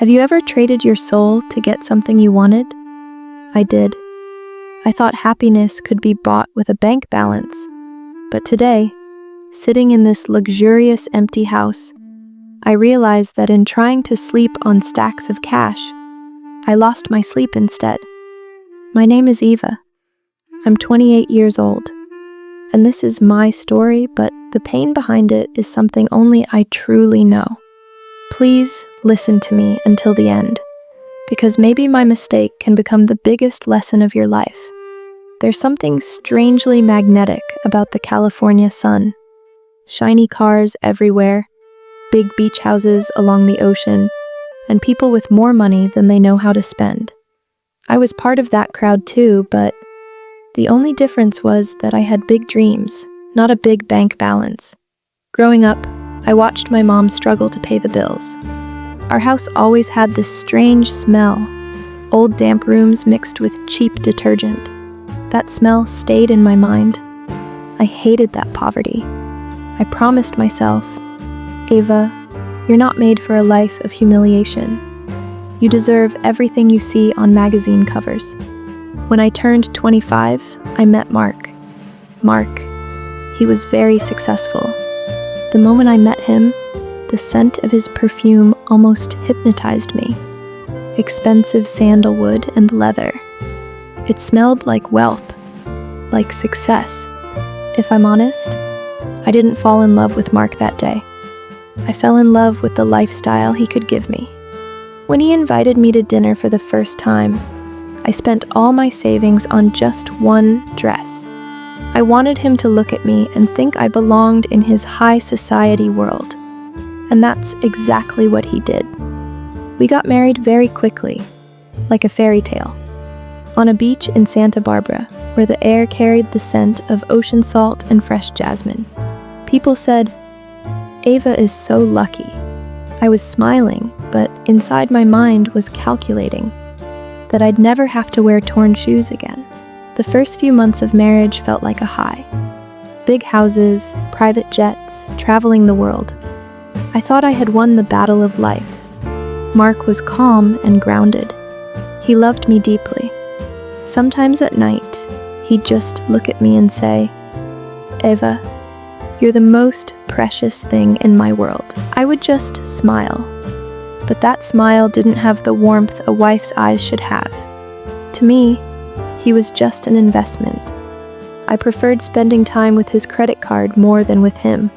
Have you ever traded your soul to get something you wanted? I did. I thought happiness could be bought with a bank balance. But today, sitting in this luxurious empty house, I realized that in trying to sleep on stacks of cash, I lost my sleep instead. My name is Eva. I'm 28 years old. And this is my story, but the pain behind it is something only I truly know. Please listen to me until the end, because maybe my mistake can become the biggest lesson of your life. There's something strangely magnetic about the California sun. Shiny cars everywhere, big beach houses along the ocean, and people with more money than they know how to spend. I was part of that crowd too, but the only difference was that I had big dreams, not a big bank balance. Growing up, I watched my mom struggle to pay the bills. Our house always had this strange smell, old damp rooms mixed with cheap detergent. That smell stayed in my mind. I hated that poverty. I promised myself, Eva, you're not made for a life of humiliation. You deserve everything you see on magazine covers. When I turned 25, I met Mark. Mark, he was very successful. The moment I met him, the scent of his perfume almost hypnotized me. Expensive sandalwood and leather. It smelled like wealth, like success. If I'm honest, I didn't fall in love with Mark that day. I fell in love with the lifestyle he could give me. When he invited me to dinner for the first time, I spent all my savings on just one dress. I wanted him to look at me and think I belonged in his high society world. And that's exactly what he did. We got married very quickly, like a fairy tale, on a beach in Santa Barbara, where the air carried the scent of ocean salt and fresh jasmine. People said, Eva is so lucky. I was smiling, but inside my mind was calculating that I'd never have to wear torn shoes again. The first few months of marriage felt like a high. Big houses, private jets, traveling the world. I thought I had won the battle of life. Mark was calm and grounded. He loved me deeply. Sometimes at night, he'd just look at me and say, Eva, you're the most precious thing in my world. I would just smile. But that smile didn't have the warmth a wife's eyes should have. To me, he was just an investment. I preferred spending time with his credit card more than with him.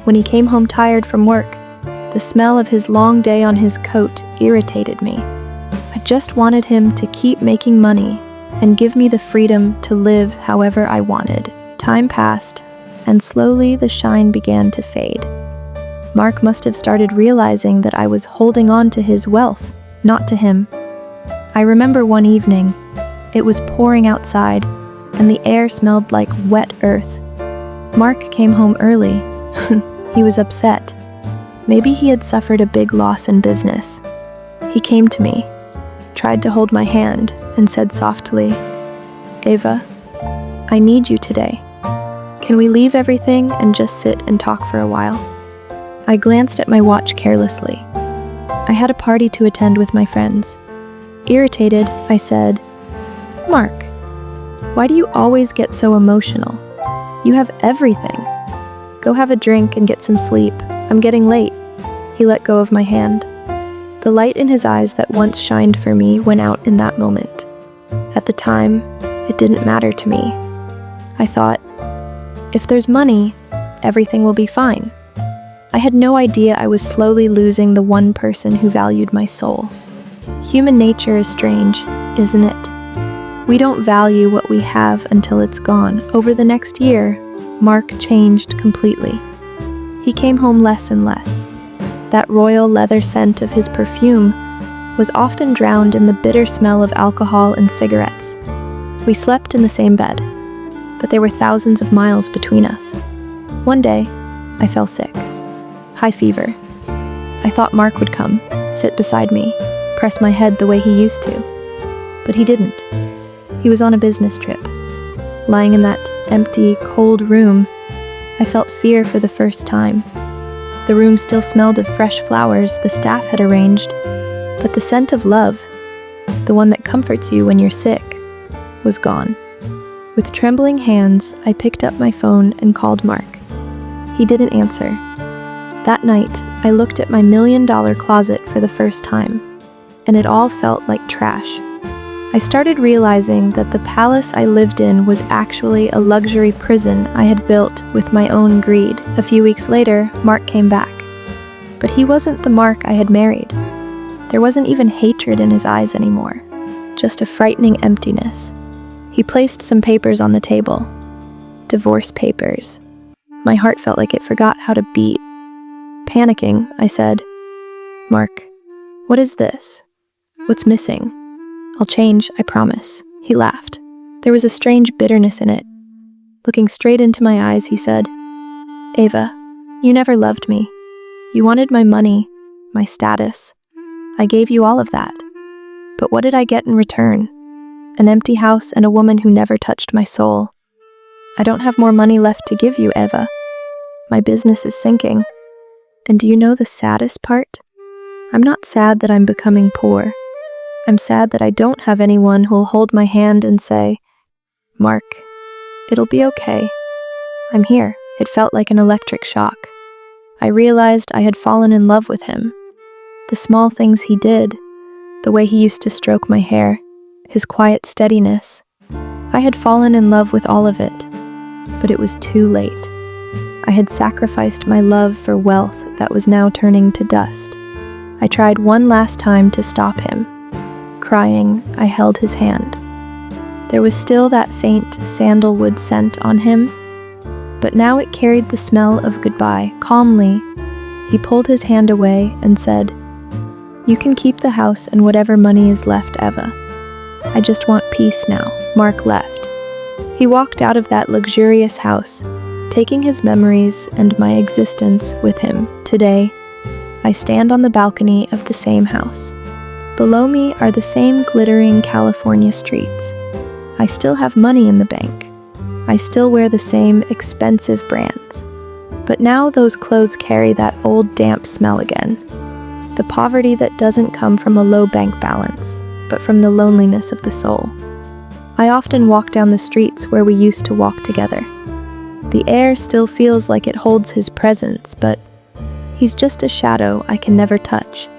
When he came home tired from work, the smell of his long day on his coat irritated me. I just wanted him to keep making money and give me the freedom to live however I wanted. Time passed, and slowly the shine began to fade. Mark must have started realizing that I was holding on to his wealth, not to him. I remember one evening, it was pouring outside, and the air smelled like wet earth. Mark came home early. He was upset. Maybe he had suffered a big loss in business. He came to me, tried to hold my hand, and said softly, Eva, I need you today. Can we leave everything and just sit and talk for a while? I glanced at my watch carelessly. I had a party to attend with my friends. Irritated, I said, Mark, why do you always get so emotional? You have everything. Go have a drink and get some sleep. I'm getting late. He let go of my hand. The light in his eyes that once shined for me went out in that moment. At the time, it didn't matter to me. I thought, if there's money, everything will be fine. I had no idea I was slowly losing the one person who valued my soul. Human nature is strange, isn't it? We don't value what we have until it's gone. Over the next year, Mark changed completely. He came home less and less. That royal leather scent of his perfume was often drowned in the bitter smell of alcohol and cigarettes. We slept in the same bed, but there were thousands of miles between us. One day, I fell sick. High fever. I thought Mark would come, sit beside me, press my head the way he used to. But he didn't. He was on a business trip. Lying in that empty, cold room, I felt fear for the first time. The room still smelled of fresh flowers the staff had arranged, But the scent of love, the one that comforts you when you're sick, was gone. With trembling hands, I picked up my phone and called Mark. He didn't answer. That night, I looked at my $1 million closet for the first time, and it all felt like trash. I started realizing that the palace I lived in was actually a luxury prison I had built with my own greed. A few weeks later, Mark came back. But he wasn't the Mark I had married. There wasn't even hatred in his eyes anymore, just a frightening emptiness. He placed some papers on the table. Divorce papers. My heart felt like it forgot how to beat. Panicking, I said, "Mark, what is this? What's missing? I'll change, I promise." He laughed. There was a strange bitterness in it. Looking straight into my eyes, he said, "Ava, you never loved me. You wanted my money, my status. I gave you all of that. But what did I get in return? An empty house and a woman who never touched my soul. I don't have more money left to give you, Eva. My business is sinking. And do you know the saddest part? I'm not sad that I'm becoming poor. I'm sad that I don't have anyone who'll hold my hand and say, 'Mark, it'll be okay.' I'm here." It felt like an electric shock. I realized I had fallen in love with him. The small things he did, the way he used to stroke my hair, his quiet steadiness. I had fallen in love with all of it, but it was too late. I had sacrificed my love for wealth that was now turning to dust. I tried one last time to stop him. Crying, I held his hand. There was still that faint sandalwood scent on him, but now it carried the smell of goodbye. Calmly, he pulled his hand away and said, "You can keep the house and whatever money is left, Eva. I just want peace now." Mark left. He walked out of that luxurious house, taking his memories and my existence with him. Today, I stand on the balcony of the same house. Below me are the same glittering California streets. I still have money in the bank. I still wear the same expensive brands. But now those clothes carry that old damp smell again. The poverty that doesn't come from a low bank balance, but from the loneliness of the soul. I often walk down the streets where we used to walk together. The air still feels like it holds his presence, but he's just a shadow I can never touch.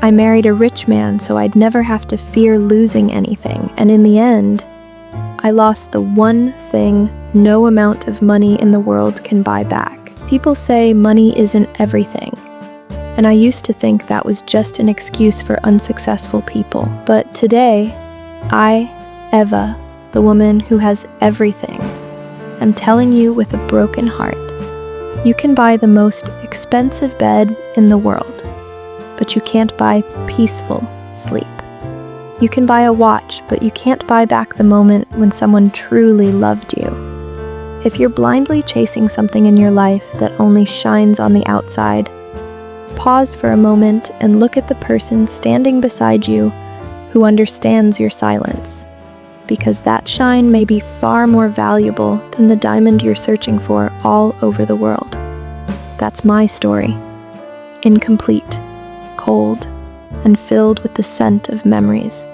I married a rich man so I'd never have to fear losing anything, and in the end, I lost the one thing no amount of money in the world can buy back. People say money isn't everything, and I used to think that was just an excuse for unsuccessful people. But today, I, Eva, the woman who has everything, am telling you with a broken heart, you can buy the most expensive bed in the world, but you can't buy peaceful sleep. You can buy a watch, but you can't buy back the moment when someone truly loved you. If you're blindly chasing something in your life that only shines on the outside, pause for a moment and look at the person standing beside you who understands your silence, because that shine may be far more valuable than the diamond you're searching for all over the world. That's my story. Incomplete, cold, and filled with the scent of memories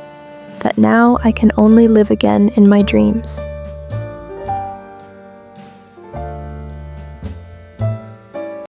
that now I can only live again in my dreams.